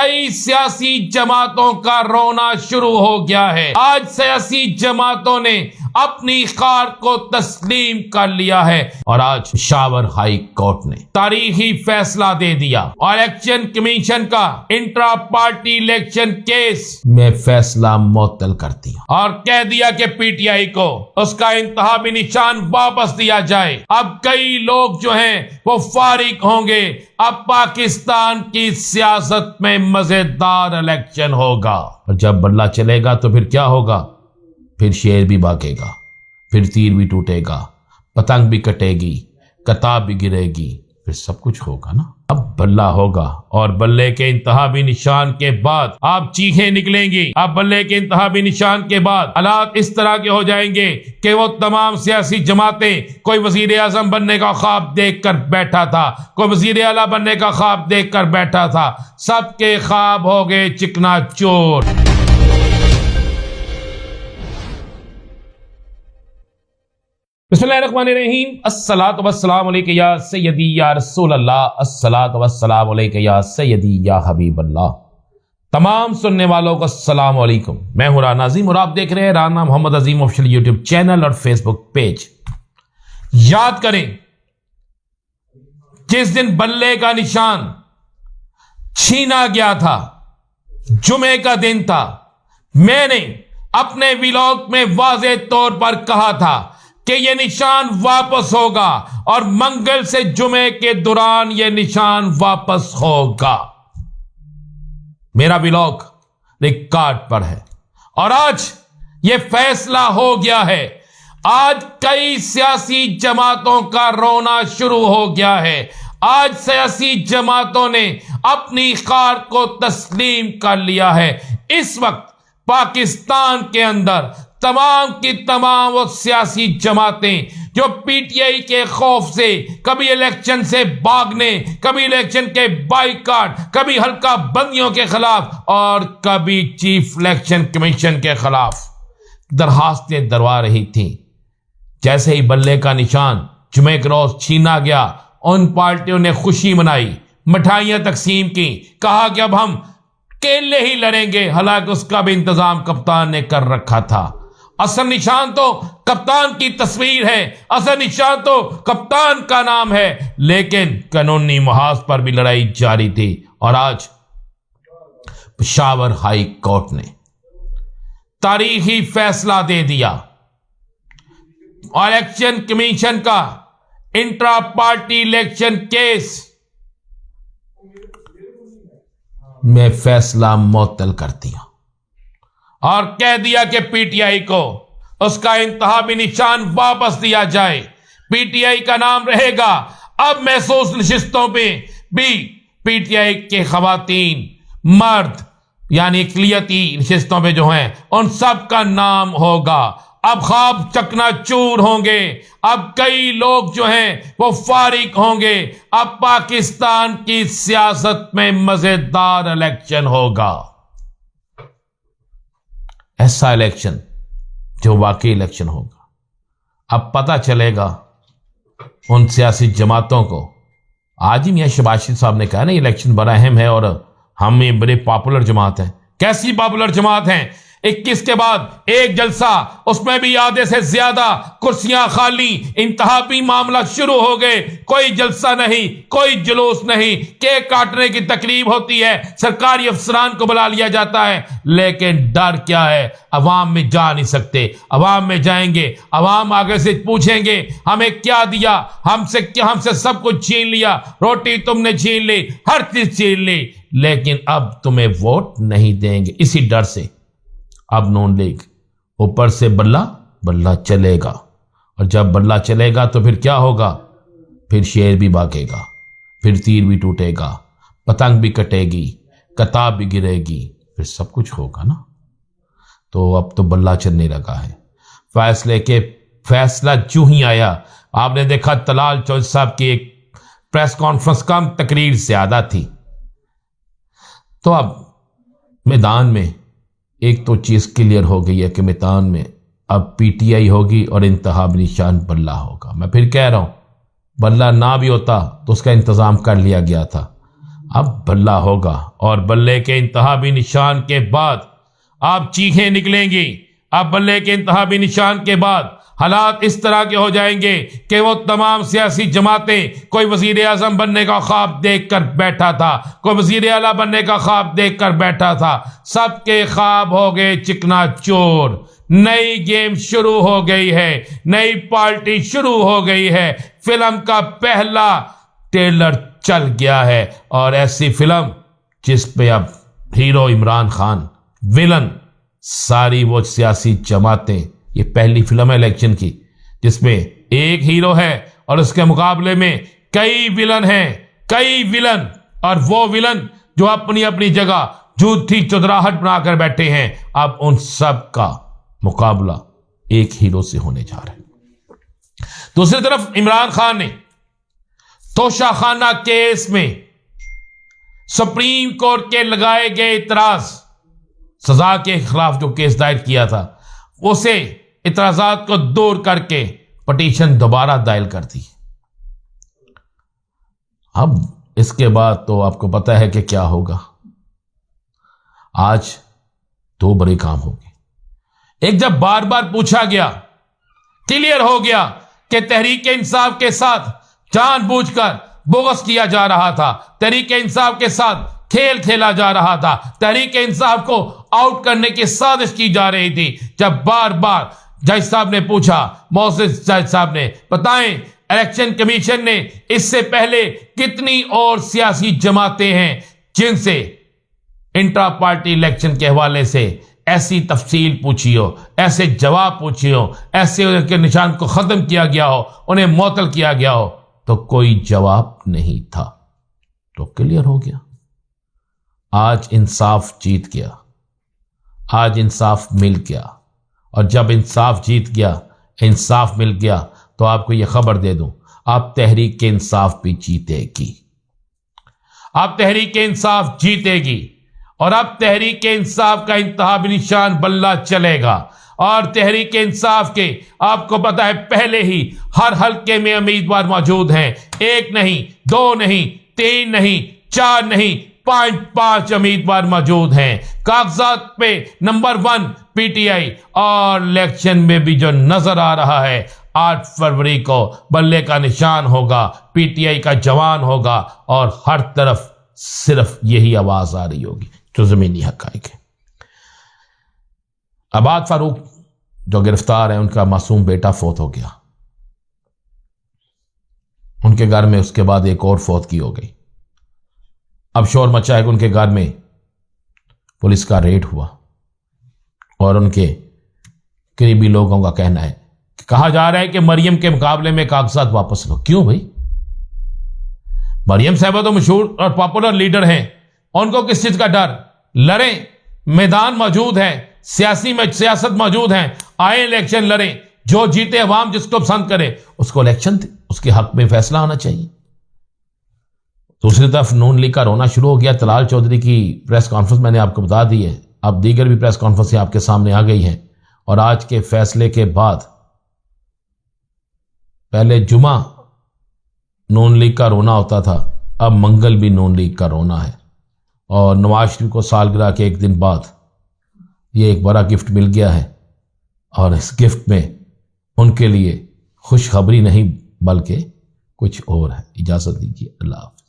कई सियासी जमातों का रोना शुरू हो गया है। आज सियासी जमातों ने अपनी हार को तस्लीम कर लिया है और आज पेशावर हाई कोर्ट ने तारीखी फैसला दे दिया और इलेक्शन कमीशन का इंट्रा पार्टी इलेक्शन केस में फैसला मुअत्तल कर दिया और कह दिया कि पीटीआई को उसका इंतहाबी निशान वापस दिया जाए। अब कई लोग जो हैं वो फारिग होंगे। अब पाकिस्तान की सियासत में मजेदार इलेक्शन होगा और जब बल्ला चलेगा तो फिर क्या होगा? फिर शेर भी भागेगा, फिर तीर भी टूटेगा, पतंग भी कटेगी, कताब भी गिरेगी, फिर सब कुछ होगा ना। अब बल्ला होगा और बल्ले के इंतहाबी निशान के बाद आप चीखें निकलेंगी। अब बल्ले के इंतहाबी निशान के बाद हालात इस तरह के हो जाएंगे कि वो तमाम सियासी जमातें, कोई वजीर आजम बनने का ख्वाब देख कर बैठा था, कोई वजीर आला बनने का ख्वाब देख कर बैठा था, सबके ख्वाब हो गए चिकनाचूर। बिस्मिल्लाहिर्रहमानिर्रहीम। अस्सलातु वस्सलामु अलैका या सय्यदी या रसूल अल्लाह, अस्सलातु वस्सलामु अलैका या सय्यदी या हबीब अल्लाह। तमाम सुनने वालों को अस्सलाम वालेकुम। मैं हूं राना अजीम और आप देख रहे हैं राना मोहम्मद अजीम ऑफिशियल यूट्यूब चैनल और फेसबुक पेज। याद करें, जिस दिन बल्ले का निशान छीना गया था, जुमे का दिन था, मैंने अपने व्लॉग में वाज़ेह तौर पर कहा था कि यह निशान वापस होगा और मंगल से जुमे के दौरान यह निशान वापस होगा। मेरा व्लॉग रिकॉर्ड पर है और आज यह फैसला हो गया है। आज कई सियासी जमातों का रोना शुरू हो गया है। आज सियासी जमातों ने अपनी हार को तस्लीम कर लिया है। इस वक्त पाकिस्तान के अंदर तमाम की तमाम वो सियासी जमातें जो पीटीआई के खौफ से कभी इलेक्शन से भागने, कभी इलेक्शन के बाइकाट, कभी हल्का बंदियों के खिलाफ और कभी चीफ इलेक्शन कमीशन के खिलाफ दरखास्तें दरवा रही थी, जैसे ही बल्ले का निशान जुमे के रोज छीना गया, उन पार्टियों ने खुशी मनाई, मिठाइयां तकसीम की, कहा कि अब हम अकेले ही लड़ेंगे। हालांकि उसका भी इंतजाम कप्तान ने कर रखा था। असल निशान तो कप्तान की तस्वीर है, असल निशान तो कप्तान का नाम है, लेकिन कानूनी महाज पर भी लड़ाई जारी थी और आज पेशावर हाई कोर्ट ने तारीखी फैसला दे दिया और इलेक्शन कमीशन का इंट्रा पार्टी इलेक्शन केस में फैसला मुअत्तल कर दिया और कह दिया कि पीटीआई को उसका इंतहाबी निशान वापस दिया जाए। पीटीआई का नाम रहेगा। अब महसूस नशिस्तों पे भी पीटीआई के खवातीन, मर्द यानी इकलियती नशिस्तों पे जो हैं, उन सब का नाम होगा। अब ख्वाब चकनाचूर होंगे। अब कई लोग जो हैं वो फारिग होंगे। अब पाकिस्तान की सियासत में मजेदार इलेक्शन होगा। ऐसा इलेक्शन जो वाकई इलेक्शन होगा। अब पता चलेगा उन सियासी जमातों को। आज ही मियां शबाशी साहब ने कहा ना, इलेक्शन बड़ा अहम है और हम ये बड़े पॉपुलर जमात हैं। कैसी पॉपुलर जमात हैं? 21 के बाद एक जलसा, उसमें भी आधे से ज्यादा कुर्सियां खाली, इंतहाबी मामला शुरू हो गए। कोई जलसा नहीं, कोई जुलूस नहीं, केक काटने की तकरीब होती है, सरकारी अफसरान को बुला लिया जाता है, लेकिन डर क्या है? अवाम में जा नहीं सकते। अवाम में जाएंगे, अवाम आगे से पूछेंगे हमें क्या दिया, हमसे सब कुछ छीन लिया, रोटी तुमने छीन ली, हर चीज छीन ली, लेकिन अब तुम्हें वोट नहीं देंगे। इसी डर से अब नून लीग ऊपर से बल्ला चलेगा और जब बल्ला चलेगा तो फिर क्या होगा? फिर शेर भी भागेगा, फिर तीर भी टूटेगा, पतंग भी कटेगी, कताब भी गिरेगी, फिर सब कुछ होगा ना। तो अब तो बल्ला चलने लगा है। फैसला जो ही आया, आपने देखा तलाल चौधरी साहब की एक प्रेस कॉन्फ्रेंस कम, तकरीर ज्यादा थी। तो अब मैदान में एक तो चीज क्लियर हो गई है कि मैदान में अब पीटीआई होगी और इंतहाबी निशान बल्ला होगा। मैं फिर कह रहा हूं, बल्ला ना भी होता तो उसका इंतजाम कर लिया गया था। अब बल्ला होगा और बल्ले के इंतहाबी निशान के बाद आप चीखें निकलेंगी। अब बल्ले के इंतहाबी निशान के बाद हालात इस तरह के हो जाएंगे कि वो तमाम सियासी जमातें, कोई वजीर आजम बनने का ख्वाब देखकर बैठा था, कोई वजीर आला बनने का ख्वाब देखकर बैठा था, सबके ख्वाब हो गए चिकना चोर। नई गेम शुरू हो गई है, नई पार्टी शुरू हो गई है। फिल्म का पहला ट्रेलर चल गया है और ऐसी फिल्म जिस पे अब हीरो इमरान खान, विलन सारी वो सियासी जमातें। ये पहली फिल्म है इलेक्शन की जिसमें एक हीरो है और उसके मुकाबले में कई विलन हैं, कई विलन। और वो विलन जो अपनी अपनी जगह झूठी चुदराहट बनाकर बैठे हैं, अब उन सब का मुकाबला एक हीरो से होने जा रहा है। दूसरी तरफ इमरान खान ने तोशाखाना केस में सुप्रीम कोर्ट के लगाए गए इतराज, सजा के खिलाफ जो केस दायर किया था, उसे इतराजात को दूर करके पटिशन दोबारा दायर कर दी। अब इसके बाद तो आपको पता है कि क्या होगा। आज दो बड़े काम होंगे। एक, जब बार बार पूछा गया, क्लियर हो गया कि तहरीक इंसाफ के साथ जानबूझकर बोगस किया जा रहा था, तहरीक इंसाफ के साथ खेल खेला जा रहा था, तहरीक इंसाफ को आउट करने की साजिश की जा रही थी। जब बार बार जज साहब ने पूछा, मोहसिस जज साहब ने, बताएं इलेक्शन कमीशन ने इससे पहले कितनी और सियासी जमातें हैं जिनसे इंट्रा पार्टी इलेक्शन के हवाले से ऐसी तफसील पूछी हो, ऐसे जवाब पूछे हो, ऐसे उनके निशान को खत्म किया गया हो, उन्हें मुअत्तल किया गया हो, तो कोई जवाब नहीं था। तो क्लियर हो गया, आज इंसाफ जीत गया, आज इंसाफ मिल गया। और जब इंसाफ जीत गया, इंसाफ मिल गया, तो आपको यह खबर दे दूं, आप तहरीक इंसाफ भी जीतेगी, आप तहरीक इंसाफ जीतेगी। और अब तहरीक इंसाफ का इंतहाबी निशान बल्ला चलेगा। और तहरीक इंसाफ के, आपको पता है, पहले ही हर हल्के में उम्मीदवार मौजूद हैं। एक नहीं, दो नहीं, तीन नहीं, चार नहीं, पांच उम्मीदवार मौजूद हैं। कागजात पे नंबर 1 पीटीआई। और इलेक्शन में भी जो नजर आ रहा है, 8 फरवरी को बल्ले का निशान होगा, पीटीआई का जवान होगा और हर तरफ सिर्फ यही आवाज आ रही होगी जो जमीनी हकाइक है। अबाद फारूक जो गिरफ्तार है, उनका मासूम बेटा फौत हो गया। उनके घर में उसके बाद एक और फौतगी हो गई। अब शोर मचा है कि उनके घर में पुलिस का रेड हुआ और उनके करीबी लोगों का कहना है कि कहा जा रहा है कि मरियम के मुकाबले में कागजात वापस लो। क्यों भाई? मरियम साहबा तो मशहूर और पॉपुलर लीडर हैं, उनको किस चीज का डर? लड़ें, मैदान मौजूद है, सियासत मौजूद है, आए इलेक्शन लड़ें, जो जीते अवाम जिसको पसंद करे उसको इलेक्शन उसके हक में फैसला होना चाहिए। दूसरी तरफ नून लीग का रोना शुरू हो गया। तलाल चौधरी की प्रेस कॉन्फ्रेंस मैंने आपको बता दी है, अब दीगर भी प्रेस कॉन्फ्रेंस आपके सामने आ गई हैं। और आज के फैसले के बाद पहले जुमा नून लीग का रोना होता था, अब मंगल भी नून लीग का रोना है। और नवाज शरीफ को सालगिरह के एक दिन बाद ये एक बड़ा गिफ्ट मिल गया है और इस गिफ्ट में उनके लिए खुशखबरी नहीं बल्कि कुछ और है। इजाजत दीजिए, अल्लाह हाफ़िज़।